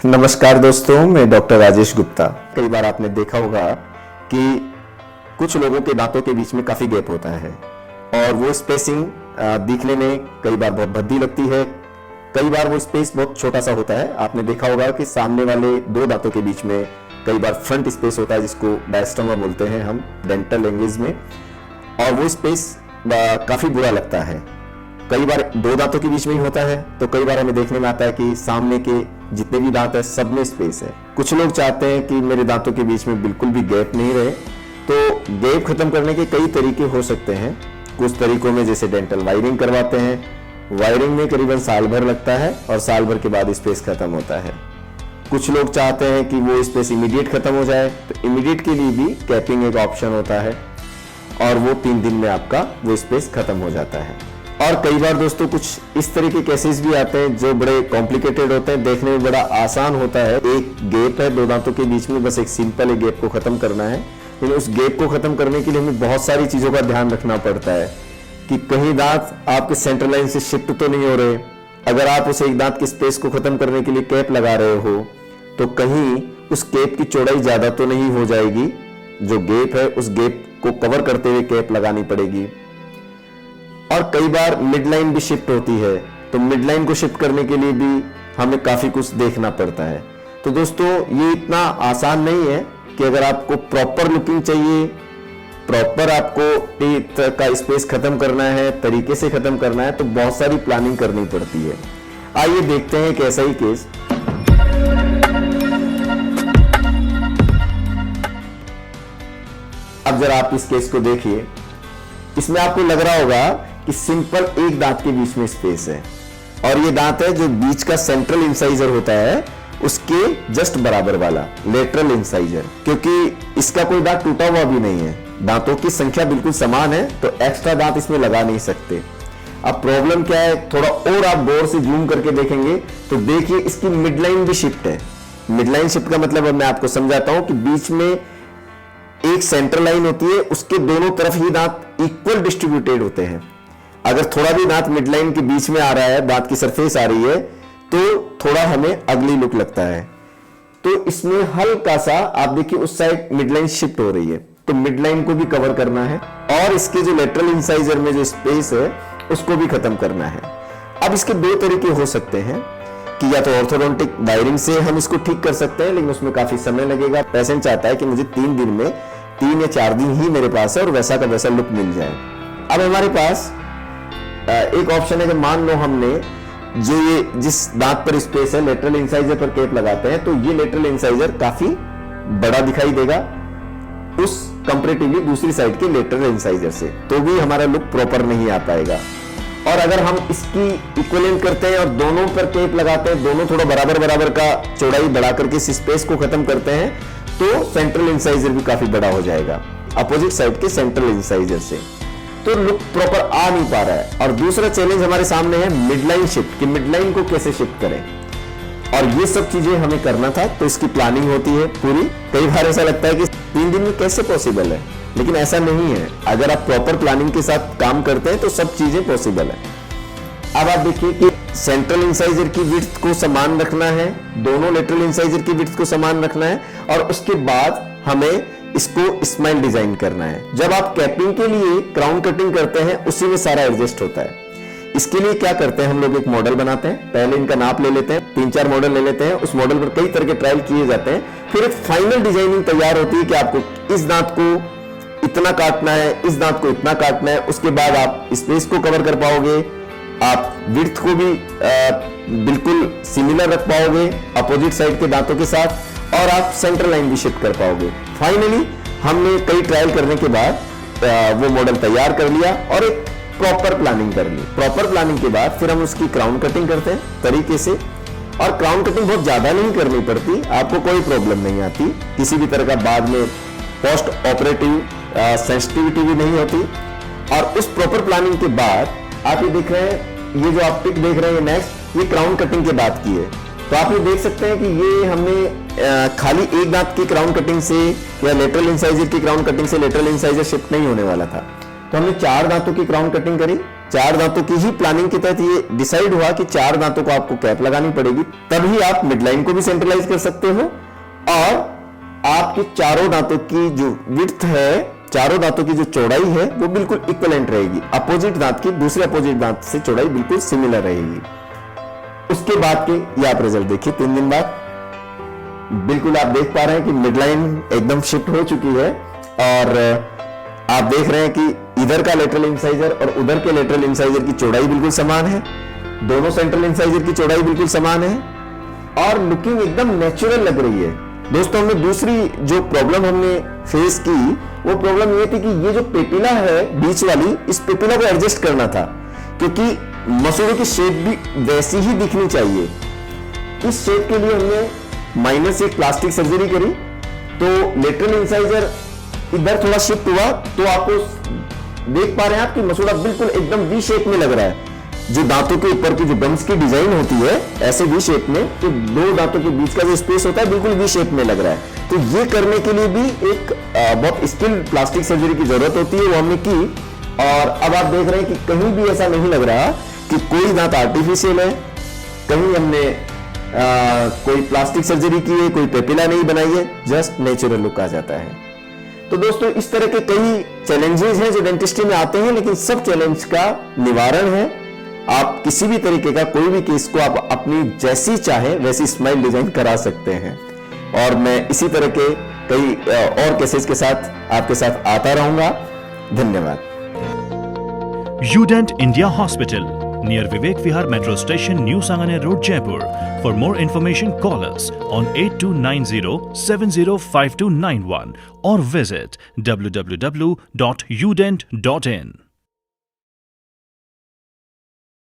नमस्कार दोस्तों, मैं डॉक्टर राजेश गुप्ता। कई बार आपने देखा होगा कि कुछ लोगों के दांतों के बीच में काफी गैप होता है और वो स्पेसिंग दिखने में कई बार बहुत भद्दी लगती है, कई बार वो स्पेस बहुत छोटा सा होता है। आपने देखा होगा कि सामने वाले दो दांतों के बीच में कई बार फ्रंट स्पेस होता है जिसको डायस्टोमा बोलते हैं हम डेंटल लैंग्वेज में, और वो स्पेस काफी बुरा लगता है। कई बार दो दांतों के बीच में ही होता है, तो कई बार हमें देखने में आता है कि सामने के जितने भी दांत है सब में स्पेस है। कुछ लोग चाहते हैं कि मेरे दांतों के बीच में बिल्कुल भी गैप नहीं रहे, तो गैप खत्म करने के कई तरीके हो सकते हैं। कुछ तरीकों में जैसे डेंटल वायरिंग करवाते हैं, वायरिंग में करीबन साल भर लगता है और साल भर के बाद स्पेस खत्म होता है। कुछ लोग चाहते हैं कि वो स्पेस इमीडिएट खत्म हो जाए, तो इमीडिएट के लिए भी कैपिंग एक ऑप्शन होता है और वो 3 दिन में आपका वो स्पेस खत्म हो जाता है। और कई बार दोस्तों कुछ इस तरह के केसेस भी आते हैं जो बड़े कॉम्प्लिकेटेड होते हैं, देखने में बड़ा आसान होता है। एक गैप है दो दांतों के बीच में, बस एक सिंपल एक गैप को खत्म करना है, लेकिन उस गैप को खत्म करने के लिए हमें बहुत सारी चीजों का ध्यान रखना पड़ता है कि कहीं दांत आपके सेंट्रल लाइन से शिफ्ट तो नहीं हो रहे। अगर आप उस एक दांत की स्पेस को खत्म करने के लिए कैप लगा रहे हो तो कहीं उस कैप की चौड़ाई ज्यादा तो नहीं हो जाएगी। जो गैप है उस गैप को कवर करते हुए कैप लगानी पड़ेगी। और कई बार मिड लाइन भी शिफ्ट होती है, तो मिड लाइन को शिफ्ट करने के लिए भी हमें काफी कुछ देखना पड़ता है। तो दोस्तों ये इतना आसान नहीं है कि अगर आपको प्रॉपर लुकिंग चाहिए, प्रॉपर आपको टीथ का स्पेस खत्म करना है, तरीके से खत्म करना है, तो बहुत सारी प्लानिंग करनी पड़ती है। आइए देखते हैं एक ऐसा ही केस। अब जरा आप इस केस को देखिए, इसमें आपको लग रहा होगा कि सिंपल एक दांत के बीच में स्पेस है और ये दांत है जो बीच का सेंट्रल इंसाइजर होता है उसके जस्ट बराबर वाला लेटरल इंसाइजर, क्योंकि इसका कोई दांत टूटा हुआ भी नहीं है, दांतों की संख्या बिल्कुल समान है, तो एक्स्ट्रा दांत इसमें लगा नहीं सकते। अब प्रॉब्लम क्या है, थोड़ा और आप गौर से जूम करके देखेंगे तो देखिए इसकी मिड लाइन भी शिफ्ट है। मिड लाइन शिफ्ट का मतलब मैं आपको समझाता हूं कि बीच में एक सेंट्रल लाइन होती है, उसके दोनों तरफ ही दांत इक्वल डिस्ट्रीब्यूटेड होते हैं। अगर थोड़ा भी दांत मिड लाइन के बीच में आ रहा है, दांत की सरफेस आ रही है, तो थोड़ा हमें अगली लुक लगता है। तो इसमें हल्का सा आप देखिए उस साइड मिड लाइन शिफ्ट हो रही है, तो मिड लाइन को भी कवर करना है और इसके जो लेटरल इंसाइजर में जो स्पेस है उसको भी खत्म करना है। अब इसके दो तरीके हो सकते हैं कि या तो ऑर्थोडोंटिक वायरिंग से हम इसको ठीक कर सकते हैं, लेकिन उसमें काफी समय लगेगा। पेशेंट चाहता है कि मुझे 3 दिन में 3 या 4 दिन ही मेरे पास है और वैसा का वैसा लुक मिल जाए। अब हमारे पास एक ऑप्शन है कि मान लो हमने जो ये जिस दांत पर स्पेस है लेटरल इंसाइजर पर कैप लगाते हैं, तो ये लेटरल इंसाइजर काफी बड़ा दिखाई देगा उस कंपैरेटिवली दूसरी साइड के लेटरल इंसाइजर से, तो भी हमारा लुक प्रॉपर नहीं आ पाएगा। और अगर हम इसकी इक्विवेलेंट करते हैं और दोनों पर कैप लगाते हैं, दोनों थोड़ा बराबर बराबर का चौड़ाई बढ़ा करके इस स्पेस को खत्म करते हैं, तो सेंट्रल इंसाइजर भी काफी बड़ा हो जाएगा अपोजिट साइड के सेंट्रल इंसाइजर से, तो लुक प्रॉपर आ नहीं पा रहा है। और दूसरा चैलेंज हमारे सामने है मिड लाइन शिफ्ट, कि मिड लाइन को कैसे शिफ्ट करें, और ये सब चीजें हमें करना था, तो इसकी प्लानिंग होती है पूरी। कई बार ऐसा लगता है कि 3 दिन में कैसे पॉसिबल है, लेकिन ऐसा नहीं है। अगर आप प्रॉपर प्लानिंग के साथ काम करते हैं तो सब चीजें पॉसिबल है। अब आप देखिए कि सेंट्रल इंसाइजर की विड्थ को समान रखना है, दोनों लेटरल इंसाइजर की विड्थ को समान रखना है, और उसके बाद हमें इसको स्माइल डिजाइन करना है। जब आप कैपिंग के लिए क्राउन कटिंग करते हैं उसी में सारा एडजस्ट होता है। इसके लिए क्या करते हैं, हम लोग एक मॉडल बनाते हैं, पहले इनका नाप ले लेते हैं, 3-4 मॉडल ले लेते हैं, उस मॉडल पर कई तरह के ट्रायल किए जाते हैं, फिर एक फाइनल डिजाइनिंग तैयार होती है कि आपको इस दांत को इतना काटना है, इस दांत को इतना काटना है। उसके बाद आप स्पेस को कवर कर पाओगे, आप विड्थ को भी बिल्कुल सिमिलर रख पाओगे अपोजिट साइड के दांतों के साथ, और आप सेंट्रल लाइन भी शिफ्ट कर पाओगे। फाइनली हमने कई ट्रायल करने के बाद वो मॉडल तैयार कर लिया और एक प्रॉपर प्लानिंग कर ली। प्रॉपर प्लानिंग के बाद फिर हम उसकी क्राउन कटिंग करते हैं तरीके से, और क्राउन कटिंग बहुत ज्यादा नहीं करनी पड़ती, आपको कोई प्रॉब्लम नहीं आती, किसी भी तरह का बाद में पोस्ट ऑपरेटिव सेंसिटिविटी भी नहीं होती। और उस प्रॉपर प्लानिंग के बाद आप ये देख रहे हैं, ये जो आप पिक देख रहे हैं नेक्स्ट, ये क्राउन कटिंग के बाद की है। तो आप ये देख सकते हैं कि ये हमने खाली एक दांत की क्राउन कटिंग से या लेटरल इंसाइजर की क्राउन कटिंग से लेटरल इंसाइजर शिफ्ट नहीं होने वाला था। तो हमने 4 दांतों की क्राउन कटिंग करी। 4 दांतों की ही प्लानिंग के तहत ये डिसाइड हुआ कि 4 दांतों को आपको कैप लगानी पड़ेगी, तभी आप मिडलाइन को भी सेंट्रलाइज कर सकते हो और आपके चारों दांतों की जो विड्थ है, चारों दांतों की जो चौड़ाई है वो बिल्कुल इक्वलेंट रहेगी। अपोजिट दांत की दूसरे अपोजिट दांत से चौड़ाई बिल्कुल सिमिलर रहेगी। उसके बाद के ये आप रिजल्ट देखिए 3 दिन बाद बिल्कुल आप देख पा रहे हैं कि मिडलाइन एकदम शिफ्ट हो चुकी है और आप देख रहे हैं कि इधर का लेटरल इंसाइजर और उधर के लेटरल इंसाइजर की चौड़ाई बिल्कुल समान है, दोनों सेंट्रल इंसाइजर की चौड़ाई बिल्कुल समान है और लुकिंग एकदम नेचुरल लग रही है। दोस्तों, हमने दूसरी जो प्रॉब्लम हमने फेस की वो प्रॉब्लम ये थी कि ये जो पेपिला है बीच वाली, इस पेपिला को एडजस्ट करना था क्योंकि मसूड़ों की शेप भी वैसी ही दिखनी चाहिए। इस शेप के लिए हमने माइनस एक प्लास्टिक सर्जरी करी, तो लेटरल इंसाइजर इधर थोड़ा शिफ्ट हुआ तो आपको देख पा रहे हैं आप कि मसूड़ा बिल्कुल एकदम वी शेप में लग रहा है। जो दांतों के ऊपर की जो गम्स की डिजाइन होती है ऐसे वी शेप में, तो 2 दांतों के बीच का जो स्पेस होता है बिल्कुल वी शेप में लग रहा है। तो ये करने के लिए भी एक बहुत स्किल्ड प्लास्टिक सर्जरी की जरूरत होती है, वो हमने की और अब आप देख रहे हैं कि कहीं भी ऐसा नहीं लग रहा कि कोई दांत आर्टिफिशियल है, कहीं हमने कोई प्लास्टिक सर्जरी की है, कोई पेपिला नहीं बनाई है, जस्ट नेचुरल लुक आ जाता है। तो दोस्तों, इस तरह के कई चैलेंजेस हैं जो डेंटिस्ट्री में आते हैं, लेकिन सब चैलेंज का निवारण है। आप किसी भी तरीके का कोई भी केस को आप अपनी जैसी चाहे वैसी स्माइल डिजाइन करा सकते हैं और मैं इसी तरह के कई और केसेस के साथ आपके साथ आता रहूंगा। धन्यवाद। UDent India Hospital, near Vivek Vihar Metro Station, New Sangane Road, Jaipur. For more information, call us on 8290 705291 or visit www.udent.in.